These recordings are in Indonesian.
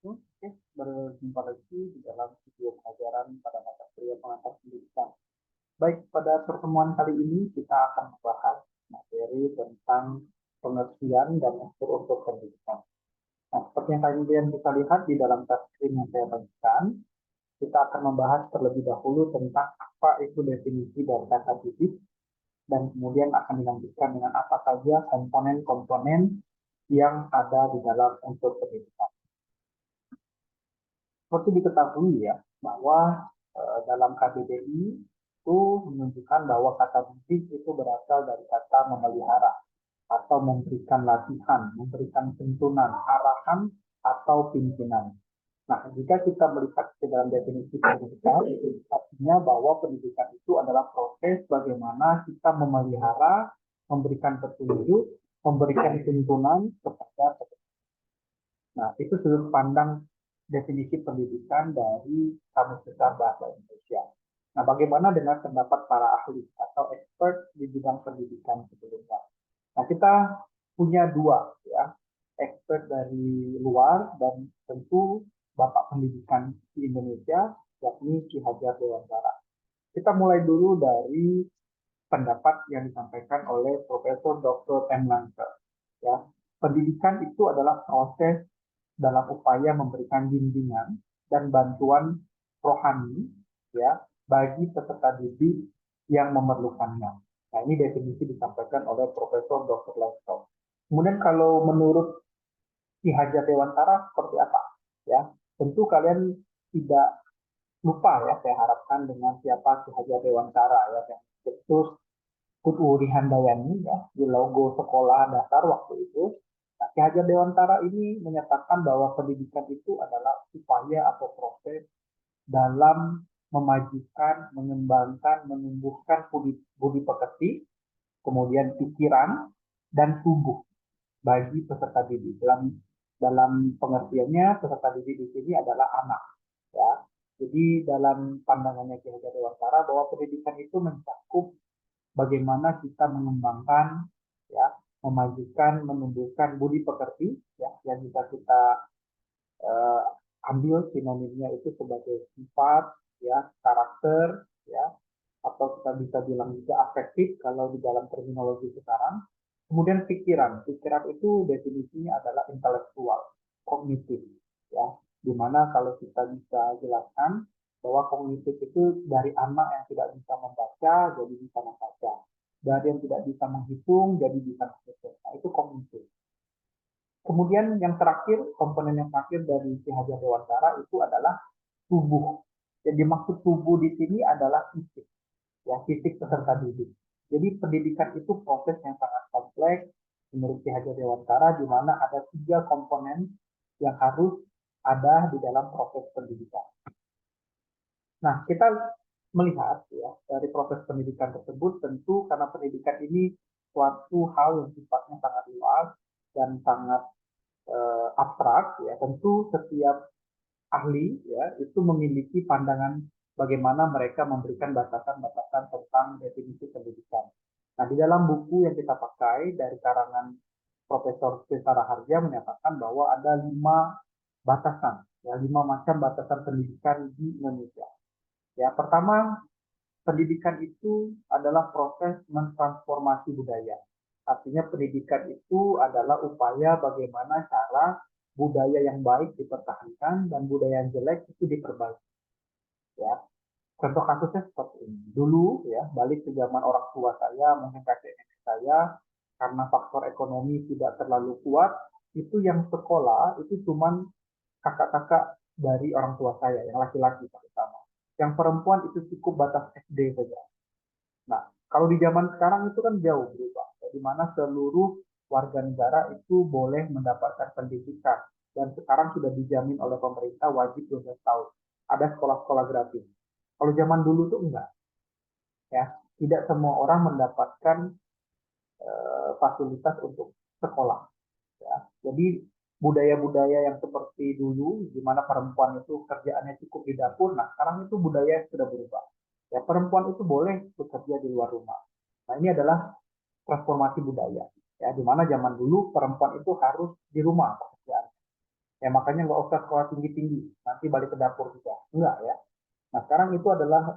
Oke, berjumpa lagi di dalam video pengajaran pada mata kuliah pengantar pendidikan. Baik, pada pertemuan kali ini kita akan membahas materi tentang pengertian dan unsur untuk pendidikan. Nah, seperti yang kalian bisa lihat di dalam touchscreen yang saya bagikan, kita akan membahas terlebih dahulu tentang apa itu definisi dari kata didik, dan kemudian akan dilanjutkan dengan apa saja komponen-komponen yang ada di dalam unsur pendidikan. Seperti diketahui ya, bahwa dalam KBBI itu menunjukkan bahwa kata didik itu berasal dari kata memelihara atau memberikan latihan, memberikan tuntunan, arahan, atau pimpinan. Nah, jika kita melihat ke dalam definisi pendidikan, artinya bahwa pendidikan itu adalah proses bagaimana kita memelihara, memberikan petunjuk, memberikan tuntunan kepada peserta. Nah, itu sudut pandang definisi pendidikan dari Kamus Besar Bahasa Indonesia. Nah, bagaimana dengan pendapat para ahli atau expert di bidang pendidikan sebelumnya? Nah, kita punya dua ya, expert dari luar dan tentu Bapak Pendidikan di Indonesia, yakni Ki Hajar Dewantara. Kita mulai dulu dari pendapat yang disampaikan oleh Profesor Dr. M. Lancer. Ya, pendidikan itu adalah proses dalam upaya memberikan bimbingan dan bantuan rohani ya bagi peserta didik yang memerlukannya. Nah, ini definisi disampaikan oleh Profesor Dr. Lancer. Kemudian kalau menurut Ki Hajar Dewantara seperti apa? Ya, tentu kalian tidak lupa ya, saya harapkan dengan siapa Ki Hajar Dewantara ya, yang cetus Putri Handayani ya di logo sekolah dasar waktu itu. Nah, Ki Hajar Dewantara ini menyatakan bahwa pendidikan itu adalah upaya atau proses dalam memajukan, mengembangkan, menumbuhkan budi, budi pekerti, kemudian pikiran dan tubuh bagi peserta didik. Dalam pengertiannya peserta didik di sini adalah anak ya. Jadi dalam pandangannya Ki Hajar Dewantara bahwa pendidikan itu mencakup bagaimana kita mengembangkan ya, memajukan, menumbuhkan budi pekerti ya yang bisa kita uh, ambil sinonimnya itu sebagai sifat ya, karakter ya, atau kita bisa bilang juga afektif kalau di dalam terminologi sekarang. Kemudian pikiran, pikiran itu definisinya adalah intelektual, kognitif ya, dimana kalau kita bisa jelaskan bahwa kognitif itu dari anak yang tidak bisa membaca jadi bisa membaca, dari yang tidak bisa menghitung jadi bisa menghitung. Nah, itu kognitif. Kemudian yang terakhir, komponen yang terakhir dari Si Hajar Dewantara itu adalah tubuh. Yang dimaksud tubuh di sini adalah fisik, ya fisik peserta didik. Jadi pendidikan itu proses yang sangat kompleks menurut Ki Hajar Dewantara, di mana ada 3 komponen yang harus ada di dalam proses pendidikan. Nah, kita melihat ya dari proses pendidikan tersebut, tentu karena pendidikan ini suatu hal yang sifatnya sangat luas dan sangat abstrak ya, tentu setiap ahli ya itu memiliki pandangan bagaimana mereka memberikan batasan-batasan tentang definisi pendidikan. Nah, di dalam buku yang kita pakai dari karangan Profesor Cesara Harja menyatakan bahwa ada 5 batasan, ya 5 macam batasan pendidikan di Indonesia. Ya, pertama, pendidikan itu adalah proses mentransformasi budaya. Artinya pendidikan itu adalah upaya bagaimana cara budaya yang baik dipertahankan dan budaya yang jelek itu diperbaiki. Ya, contoh kasusnya seperti ini. Dulu ya, balik ke zaman orang tua saya, mungkin kakek nenek saya, karena faktor ekonomi tidak terlalu kuat, itu yang sekolah itu cuman kakak-kakak dari orang tua saya, yang laki-laki terutama. Yang perempuan itu cukup batas SD saja. Nah, kalau di zaman sekarang itu kan jauh berubah, di mana seluruh warga negara itu boleh mendapatkan pendidikan dan sekarang sudah dijamin oleh pemerintah wajib 12 tahun. Ada sekolah-sekolah gratis. Kalau zaman dulu tuh enggak, ya. Tidak semua orang mendapatkan fasilitas untuk sekolah, ya. Jadi budaya-budaya yang seperti dulu, di mana perempuan itu kerjaannya cukup di dapur, nah sekarang itu budaya yang sudah berubah. Ya, perempuan itu boleh bekerja di luar rumah. Nah, ini adalah transformasi budaya. Ya, di mana zaman dulu perempuan itu harus di rumah pekerjaan. Ya makanya nggak usah sekolah tinggi-tinggi, nanti balik ke dapur juga. Enggak ya. Nah sekarang itu adalah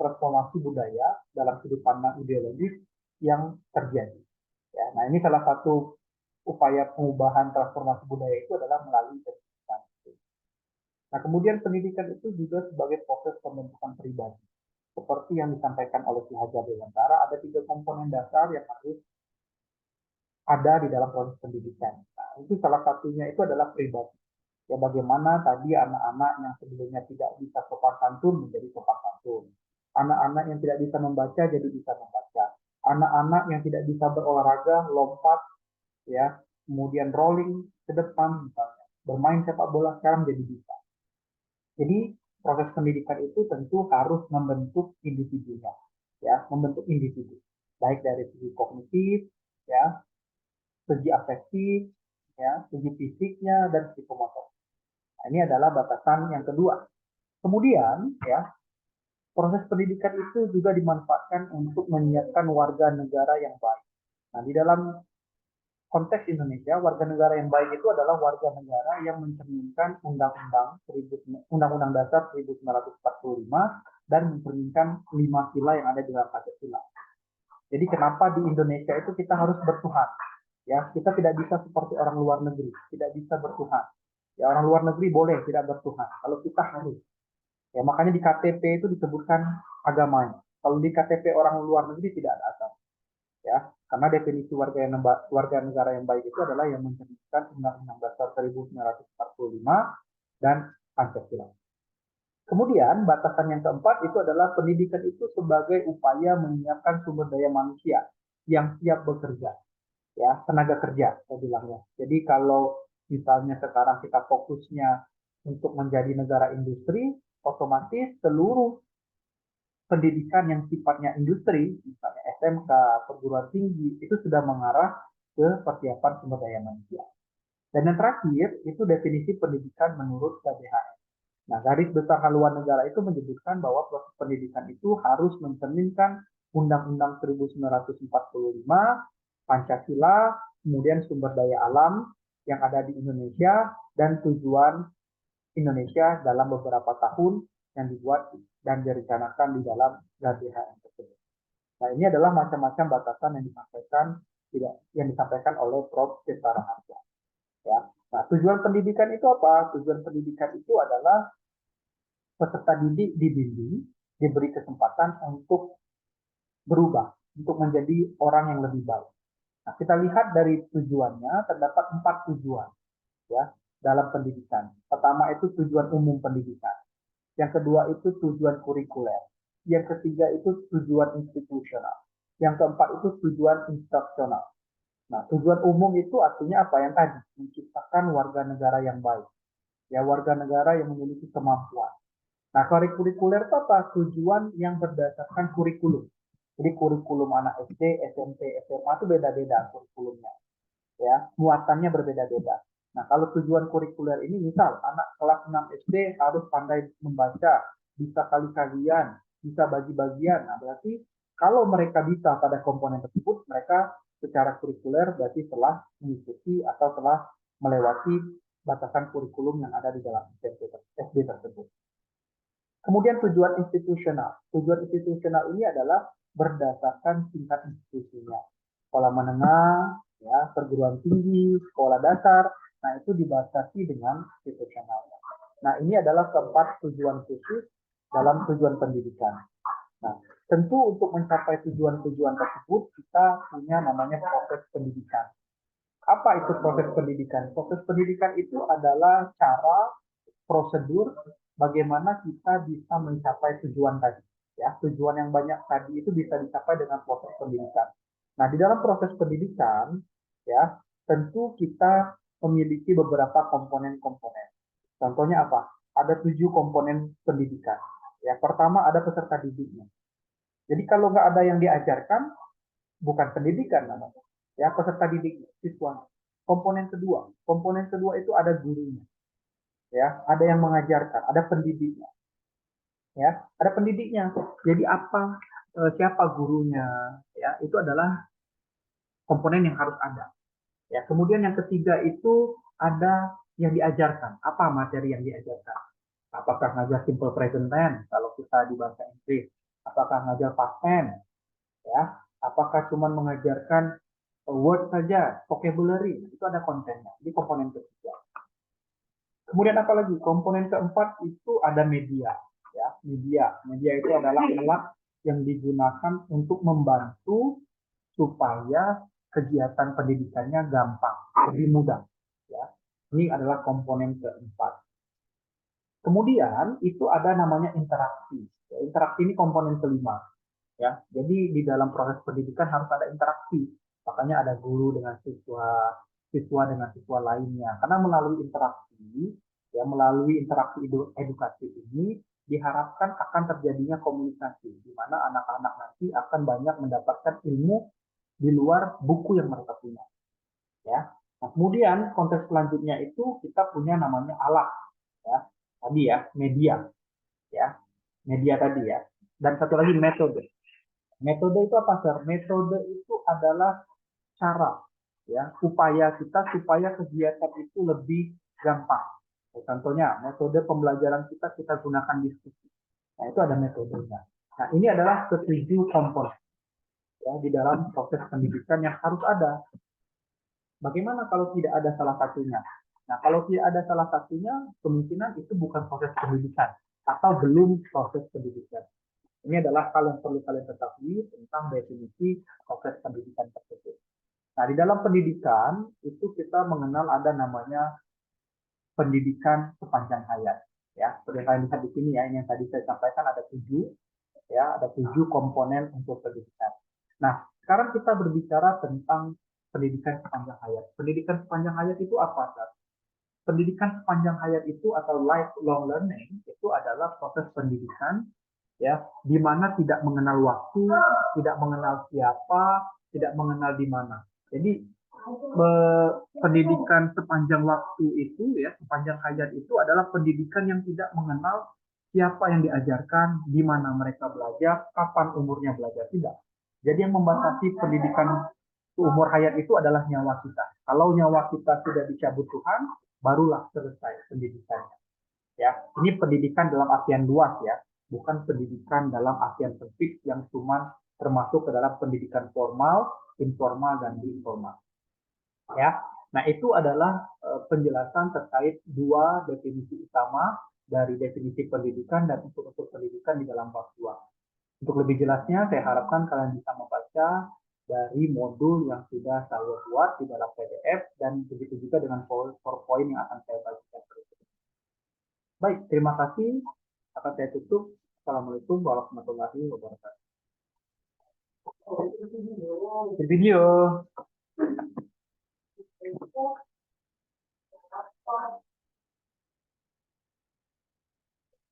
transformasi budaya dalam sudut pandang ideologis yang terjadi. Ya, nah ini salah satu upaya pengubahan transformasi budaya itu adalah melalui pendidikan. Nah kemudian pendidikan itu juga sebagai proses pembentukan pribadi. Seperti yang disampaikan oleh Ki Hajar Dewantara, ada 3 komponen dasar yang harus ada di dalam proses pendidikan. Nah, itu salah satunya itu adalah pribadi. Ya bagaimana tadi anak-anak yang sebelumnya tidak bisa sopan santun menjadi sopan santun. Anak-anak yang tidak bisa membaca jadi bisa membaca. Anak-anak yang tidak bisa berolahraga, lompat, ya, kemudian rolling ke depan misalnya. Bermain sepak bola sekarang jadi bisa. Jadi proses pendidikan itu tentu harus membentuk individunya, ya, membentuk individu, baik dari segi kognitif, ya, segi afektif, ya, segi fisiknya dan segi psikomotor. Nah, ini adalah batasan yang kedua. Kemudian, ya, proses pendidikan itu juga dimanfaatkan untuk menyiapkan warga negara yang baik. Nah, di dalam konteks Indonesia, warga negara yang baik itu adalah warga negara yang mencerminkan Undang-Undang Dasar 1945 dan mencerminkan 5 sila yang ada di dalam Pancasila. Jadi kenapa di Indonesia itu kita harus bertuhan? Ya, kita tidak bisa seperti orang luar negeri, tidak bisa bertuhan. Ya, orang luar negeri boleh tidak bertuhan, kalau kita harus. Ya, makanya di KTP itu disebutkan agamanya. Kalau di KTP orang luar negeri tidak ada agama. Ya, karena definisi warga negara yang baik itu adalah yang mencerminkan Undang-Undang Dasar 1945 dan Pancasila. Kemudian batasan yang keempat itu adalah pendidikan itu sebagai upaya menyiapkan sumber daya manusia yang siap bekerja, ya, tenaga kerja saya bilangnya. Jadi kalau misalnya sekarang kita fokusnya untuk menjadi negara industri, otomatis seluruh pendidikan yang sifatnya industri, misalnya SMK, perguruan tinggi, itu sudah mengarah ke persiapan sumber daya manusia. Dan yang terakhir, itu definisi pendidikan menurut KBHN. Nah, garis besar haluan negara itu menyebutkan bahwa proses pendidikan itu harus mencerminkan Undang-Undang 1945, Pancasila, kemudian sumber daya alam yang ada di Indonesia, dan tujuan Indonesia dalam beberapa tahun yang dibuat dan direncanakan di dalam GBHN tersebut. Nah, ini adalah macam-macam batasan yang disampaikan oleh Prof. Tirta Raharja. Ya. Nah, tujuan pendidikan itu apa? Tujuan pendidikan itu adalah peserta didik dibimbing, diberi kesempatan untuk berubah, untuk menjadi orang yang lebih baik. Nah, kita lihat dari tujuannya, terdapat 4 tujuan ya dalam pendidikan. Pertama itu tujuan umum pendidikan. Yang kedua itu tujuan kurikuler. Yang ketiga itu tujuan institusional. Yang keempat itu tujuan instruksional. Nah, tujuan umum itu artinya apa? Yang tadi, menciptakan warga negara yang baik. Ya, warga negara yang memiliki kemampuan. Nah, kurikuler itu apa? Tujuan yang berdasarkan kurikulum. Jadi kurikulum anak SD, SMP, SMA itu beda-beda kurikulumnya. Ya, muatannya berbeda-beda. Nah, kalau tujuan kurikuler ini misal anak kelas 6 SD harus pandai membaca, bisa kali-kalian, bisa bagi-bagian. Nah, berarti kalau mereka bisa pada komponen tersebut, mereka secara kurikuler berarti telah mengikuti atau telah melewati batasan kurikulum yang ada di dalam SD tersebut. Kemudian tujuan institusional. Tujuan institusional ini adalah berdasarkan tingkat institusinya. Sekolah menengah, ya, perguruan tinggi, sekolah dasar, nah itu dibatasi dengan institusional. Nah, ini adalah keempat tujuan khusus dalam tujuan pendidikan. Nah, tentu untuk mencapai tujuan-tujuan tersebut kita punya namanya proses pendidikan. Apa itu proses pendidikan? Proses pendidikan itu adalah cara, prosedur bagaimana kita bisa mencapai tujuan tadi. Ya, tujuan yang banyak tadi itu bisa dicapai dengan proses pendidikan. Nah, di dalam proses pendidikan, ya, tentu kita memiliki beberapa komponen-komponen. Contohnya apa? Ada 7 komponen pendidikan. Ya, pertama ada peserta didiknya. Jadi kalau nggak ada yang diajarkan, bukan pendidikan namanya. Ya, peserta didik siswa. Komponen kedua itu ada gurunya. Ya, ada yang mengajarkan, ada pendidiknya. Ya, ada pendidiknya. Jadi apa siapa gurunya? Ya, itu adalah komponen yang harus ada. Ya, kemudian yang ketiga itu ada yang diajarkan. Apa materi yang diajarkan? Apakah ngajar simple present tense kalau kita di bahasa Inggris? Apakah ngajar past tense? Ya, apakah cuma mengajarkan word saja, vocabulary? Itu ada kontennya. Ini komponen ketiga. Kemudian apa lagi? Komponen keempat itu ada media. Ya, media itu adalah alat yang digunakan untuk membantu supaya kegiatan pendidikannya gampang, lebih mudah. Ya, ini adalah komponen keempat. Kemudian itu ada namanya interaksi. Ya, interaksi ini komponen kelima. Ya, jadi di dalam proses pendidikan harus ada interaksi. Makanya ada guru dengan siswa, siswa dengan siswa lainnya. Karena melalui interaksi, ya melalui interaksi edukasi ini diharapkan akan terjadinya komunikasi, di mana anak-anak nanti akan banyak mendapatkan ilmu di luar buku yang mereka punya. Ya, nah, kemudian konteks selanjutnya itu kita punya namanya alat, ya tadi ya media, ya media tadi ya. Dan satu lagi metode. Metode itu apa, Sir? Metode itu adalah cara, ya, upaya kita supaya kegiatan itu lebih gampang. Contohnya, metode pembelajaran kita gunakan diskusi. Nah, itu ada metodenya. Nah, ini adalah ketujuh komponen ya di dalam proses pendidikan yang harus ada. Bagaimana kalau tidak ada salah satunya? Nah, kalau tidak ada salah satunya, kemungkinan itu bukan proses pendidikan atau belum proses pendidikan. Ini adalah hal yang perlu kalian ketahui tentang definisi proses pendidikan tersebut. Nah, di dalam pendidikan itu kita mengenal ada namanya pendidikan sepanjang hayat. Ya, seperti yang kalian lihat di sini ya, ini yang tadi saya sampaikan ada 7, ya, ada 7 komponen untuk pendidikan. Nah, sekarang kita berbicara tentang pendidikan sepanjang hayat. Pendidikan sepanjang hayat itu apa, Sir? Pendidikan sepanjang hayat itu atau lifelong learning itu adalah proses pendidikan ya di mana tidak mengenal waktu, tidak mengenal siapa, tidak mengenal di mana. Jadi pendidikan sepanjang waktu itu ya sepanjang hayat itu adalah pendidikan yang tidak mengenal siapa yang diajarkan, di mana mereka belajar, kapan umurnya belajar, tidak. Jadi yang membatasi pendidikan umur hayat itu adalah nyawa kita. Kalau nyawa kita sudah dicabut Tuhan, barulah selesai pendidikannya. Ya, ini pendidikan dalam artian luas ya, bukan pendidikan dalam artian sempit yang cuma termasuk ke dalam pendidikan formal, informal dan informal. Ya, nah itu adalah penjelasan terkait dua definisi utama dari definisi pendidikan dan unsur-unsur pendidikan di dalam bab 2. Untuk lebih jelasnya, saya harapkan kalian bisa membaca dari modul yang sudah saya buat di dalam PDF dan begitu juga dengan PowerPoint yang akan saya bagikan. Baik, terima kasih. Akan saya tutup. Assalamualaikum warahmatullahi wabarakatuh. Video.